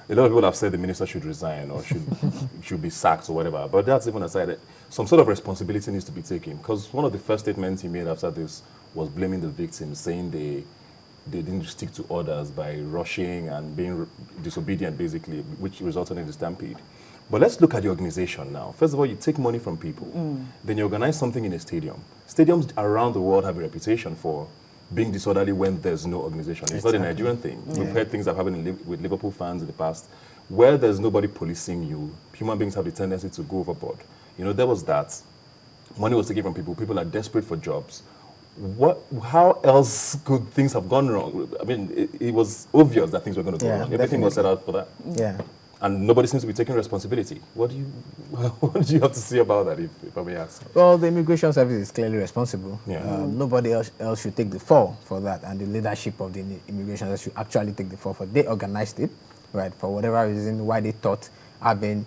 a lot of people have said the minister should resign or should be sacked or whatever. But that's even aside. Some sort of responsibility needs to be taken, because one of the first statements he made after this was blaming the victims, saying they didn't stick to orders by rushing and being disobedient, basically, which resulted in the stampede. But let's look at the organization now. First of all, you take money from people. Then you organize something in a stadium. Stadiums around the world have a reputation for being disorderly when there's no organization. It's not a Nigerian thing. We've heard things that have happened with Liverpool fans in the past. Where there's nobody policing you, human beings have the tendency to go overboard. You know, there was that. Money was taken from people. People are desperate for jobs. How else could things have gone wrong? I mean, it was obvious that things were going to go wrong. Everything was set out for that. Yeah. And nobody seems to be taking responsibility. What do you have to say about that, if I may ask? Well, the Immigration Service is clearly responsible. Yeah. Nobody else should take the fall for that, and the leadership of the Immigration Service should actually take the fall for. They organized it, right? For whatever reason, why they thought having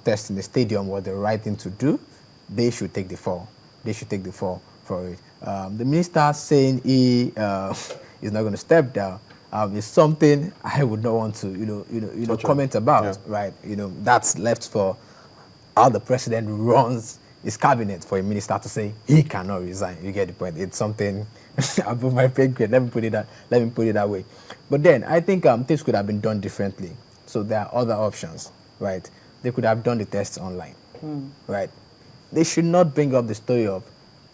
tests in the stadium was the right thing to do, they should take the fall. They should take the fall for it. The minister saying he is not going to step down is something I would not want to, comment about, right? That's left for how the president runs his cabinet, for a minister to say he cannot resign. You get the point. It's something above my pay grade. Let me put it that way. But then I think things could have been done differently. So there are other options, right? They could have done the tests online, right? They should not bring up the story of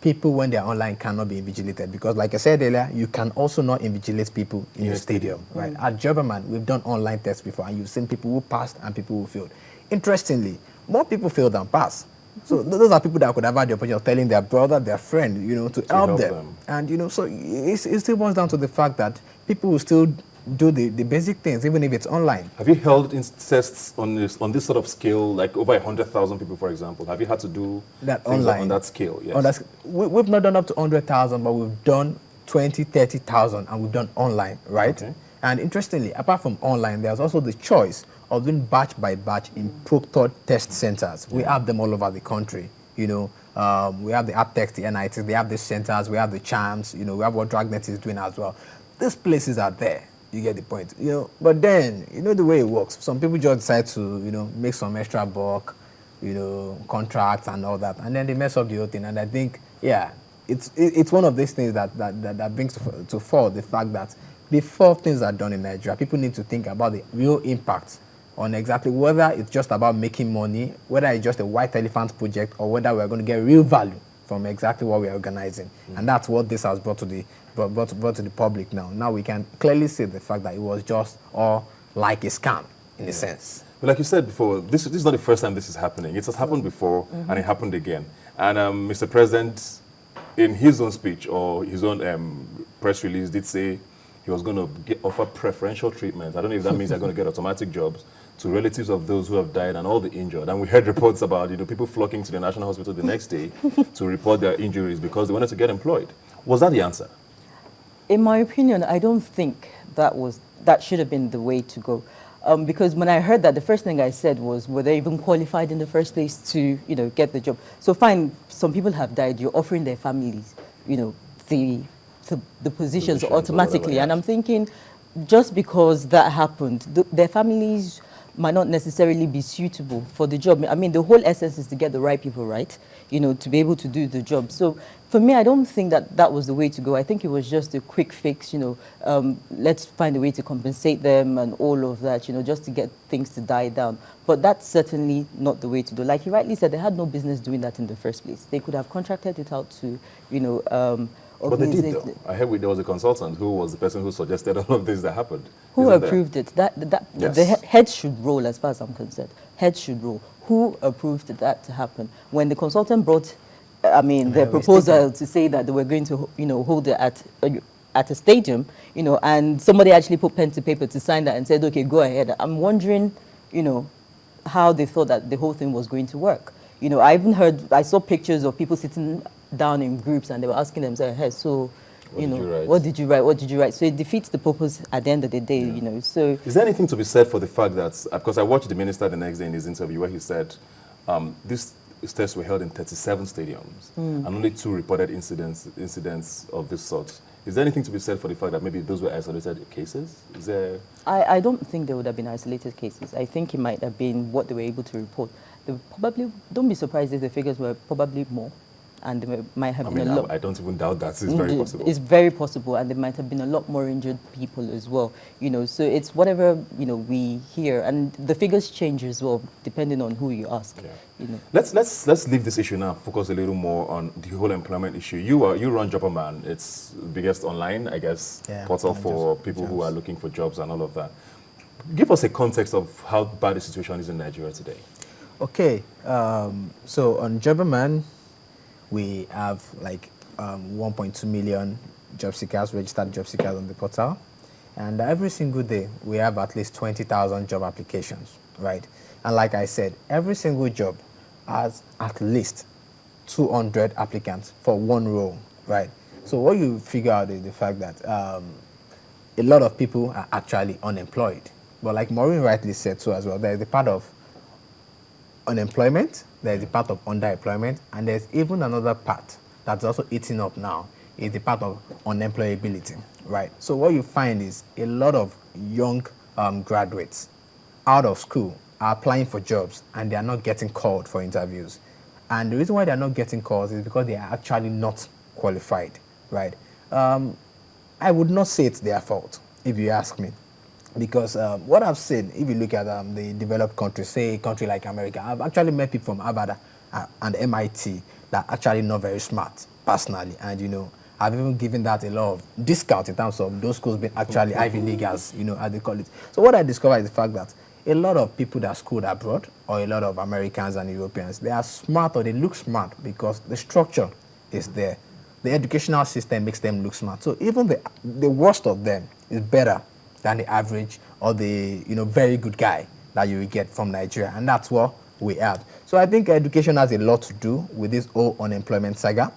people when they're online cannot be invigilated, because like I said earlier, you can also not invigilate people in your stadium, right? At Jobberman, we've done online tests before, and you've seen people who passed and people who failed. Interestingly, more people fail than pass. So those are people that could have had the opportunity of telling their brother, their friend, to help them. And, so it still boils down to the fact that people will still do the basic things, even if it's online. Have you held tests on this sort of scale, like over 100,000 people, for example? Have you had to do that things online on that scale? Yes. We've not done up to 100,000, but we've done 20, 30,000, and we've done online, right? Okay. And interestingly, apart from online, there's also the choice of doing batch by batch in proctored test centers. We have them all over the country. We have the Aptex, the NITs, they have the centers, we have the CHAMS, we have what Dragnet is doing as well. These places are there. You get the point, But then, the way it works. Some people just decide to, make some extra buck, contracts and all that, and then they mess up the whole thing. And I think, it's one of these things that brings to fore the fact that before things are done in Nigeria, people need to think about the real impact on exactly whether it's just about making money, whether it's just a white elephant project, or whether we're going to get real value from exactly what we're organizing. And that's what this has brought to the public now. Now we can clearly see the fact that it was just all like a scam in a sense. But like you said before, this is not the first time this is happening. It has happened before, and it happened again. And Mr. President, in his own speech or his own press release, did say he was going to offer preferential treatment. I don't know if that means they're going to get automatic jobs to relatives of those who have died and all the injured. And we heard reports about people flocking to the National Hospital the next day to report their injuries because they wanted to get employed. Was that the answer? In my opinion, I don't think that should have been the way to go. Because when I heard that, the first thing I said was, were they even qualified in the first place to, get the job? So fine, some people have died. You're offering their families, the positions automatically. And I'm thinking, just because that happened, their families might not necessarily be suitable for the job. I mean, the whole essence is to get the right people right, to be able to do the job. So for me, I don't think that was the way to go. I think it was just a quick fix, let's find a way to compensate them and all of that, just to get things to die down. But that's certainly not the way to do. Like you rightly said, they had no business doing that in the first place. They could have contracted it out to, but they did, though. I heard there was a consultant who was the person who suggested all of this that happened. Who approved it? Yes. The heads should roll, as far as I'm concerned. Heads should roll. Who approved that to happen? When the consultant brought, their proposal to say that they were going to, hold it at a stadium, and somebody actually put pen to paper to sign that and said, okay, go ahead. I'm wondering, how they thought that the whole thing was going to work. I saw pictures of people sitting down in groups and they were asking themselves, hey, so, what did you write? So it defeats the purpose at the end of the day, So is there anything to be said for the fact that, because I watched the minister the next day in his interview where he said these tests were held in 37 stadiums and only 2 reported incidents of this sort Is there anything to be said for the fact that maybe those were isolated cases? Is there... I don't think there would have been isolated cases. I think it might have been what they were able to report. They probably, don't be surprised if the figures were probably more, and there might have been a lot. I don't even doubt that. It's very possible. It's very possible, and there might have been a lot more injured people as well. So it's whatever we hear, and the figures change as well depending on who you ask. Yeah. Let's leave this issue now. Focus a little more on the whole employment issue. You run Jobberman. It's the biggest online, I guess, portal for people who are looking for jobs and all of that. Give us a context of how bad the situation is in Nigeria today. Okay, so on Jobberman, we have like 1.2 million job seekers, registered job seekers on the portal. And every single day, we have at least 20,000 job applications, right? And like I said, every single job has at least 200 applicants for one role, right? So what you figure out is the fact that a lot of people are actually unemployed. But like Maureen rightly said too as well, there is the part of unemployment, there's the part of underemployment, and there's even another part that's also eating up now, is the part of unemployability, right? So what you find is a lot of young graduates out of school are applying for jobs, and they are not getting called for interviews. And the reason why they're not getting calls is because they are actually not qualified, right? I would not say it's their fault, if you ask me. Because what I've seen, if you look at the developed countries, say a country like America, I've actually met people from Harvard and MIT that are actually not very smart, personally. And, I've even given that a lot of discount in terms of those schools being actually Ivy League, as they call it. So what I discovered is the fact that a lot of people that schooled abroad, or a lot of Americans and Europeans, they are smart, or they look smart because the structure is there. The educational system makes them look smart. So even the worst of them is better than the average or the very good guy that you will get from Nigeria, and that's what we have. So I think education has a lot to do with this whole unemployment saga.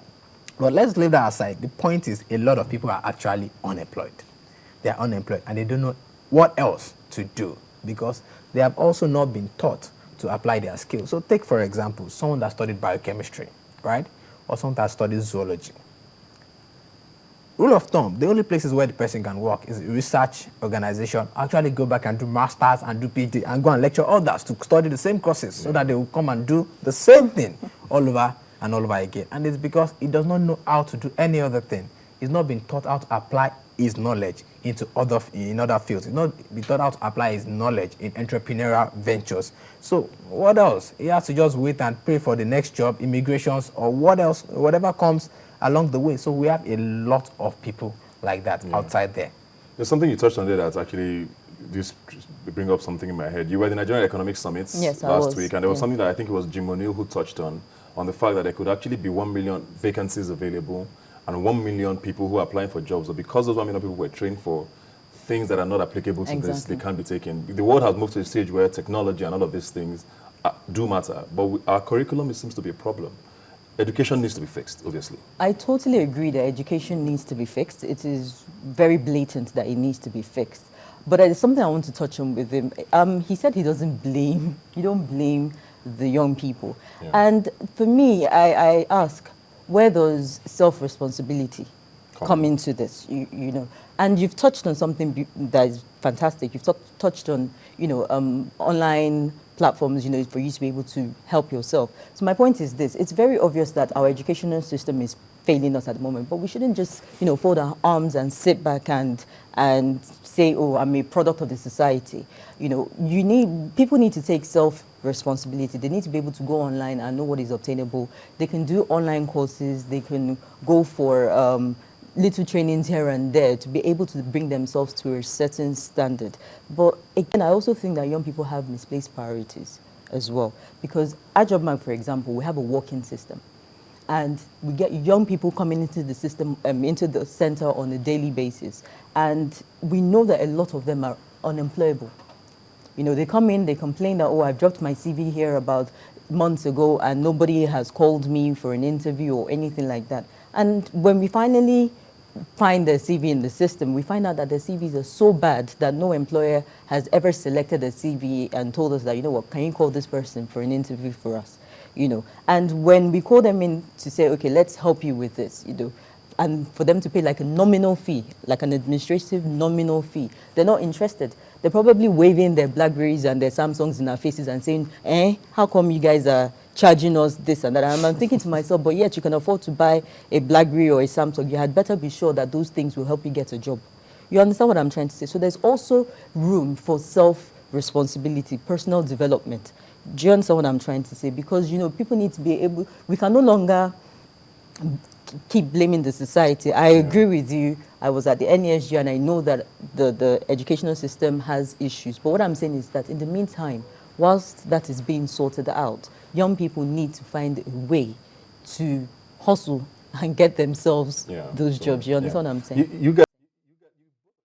But let's leave that aside. The point is, a lot of people are actually unemployed. They are unemployed, and they don't know what else to do because they have also not been taught to apply their skills. So take, for example, someone that studied biochemistry, right? Or someone that studied zoology. Rule of thumb, the only places where the person can work is research organization, actually go back and do masters and do PhD and go and lecture others to study the same courses so that they will come and do the same thing all over and all over again. And it's because he does not know how to do any other thing. He's not been taught how to apply his knowledge into other fields. He's not been taught how to apply his knowledge in entrepreneurial ventures. So what else? He has to just wait and pray for the next job, immigrations, or whatever comes along the way. So we have a lot of people like that outside there. There's something you touched on there that's actually just bring up something in my head. You were at the Nigerian Economic Summit last week, and there was something that I think it was Jim O'Neill who touched on the fact that there could actually be 1 million vacancies available and 1 million people who are applying for jobs. So because those 1 million people were trained for things that are not applicable to this, they can't be taken. The world has moved to a stage where technology and all of these things do matter, but our curriculum seems to be a problem. Education needs to be fixed, obviously. I totally agree that education needs to be fixed. It is very blatant that it needs to be fixed. But there's something I want to touch on with him. He said he don't blame the young people. Yeah. And for me, I ask, where does self-responsibility come into this? You know, and you've touched on something that is fantastic. You've touched on, online platforms, for you to be able to help yourself. So my point is this: it's very obvious that our educational system is failing us at the moment, but we shouldn't just, fold our arms and sit back and say, oh, I'm a product of the society. People need to take self-responsibility. They need to be able to go online and know what is obtainable. They can do online courses. They can go for little trainings here and there to be able to bring themselves to a certain standard. But again, I also think that young people have misplaced priorities as well. Because at JOBMAG, for example, we have a walk-in system. And we get young people coming into the system, into the center on a daily basis. And we know that a lot of them are unemployable. They come in, they complain that, oh, I've dropped my CV here about months ago and nobody has called me for an interview or anything like that. And when we finally find their CV in the system, we find out that their CVs are so bad that no employer has ever selected a CV and told us that, can you call this person for an interview for us? And when we call them in to say, okay, let's help you with this, and for them to pay like a nominal fee, like an administrative nominal fee, they're not interested. They're probably waving their Blackberries and their Samsungs in our faces and saying, how come you guys are charging us this and that? And I'm thinking to myself, but yet you can afford to buy a Blackberry or a Samsung. You had better be sure that those things will help you get a job. You understand what I'm trying to say? So there's also room for self-responsibility, personal development. Do you understand what I'm trying to say? Because, people need to be able, we can no longer keep blaming the society. I agree with you. I was at the NESG and I know that the educational system has issues. But what I'm saying is that in the meantime, whilst that is being sorted out, young people need to find a way to hustle and get themselves those jobs. You understand what I'm saying? You guys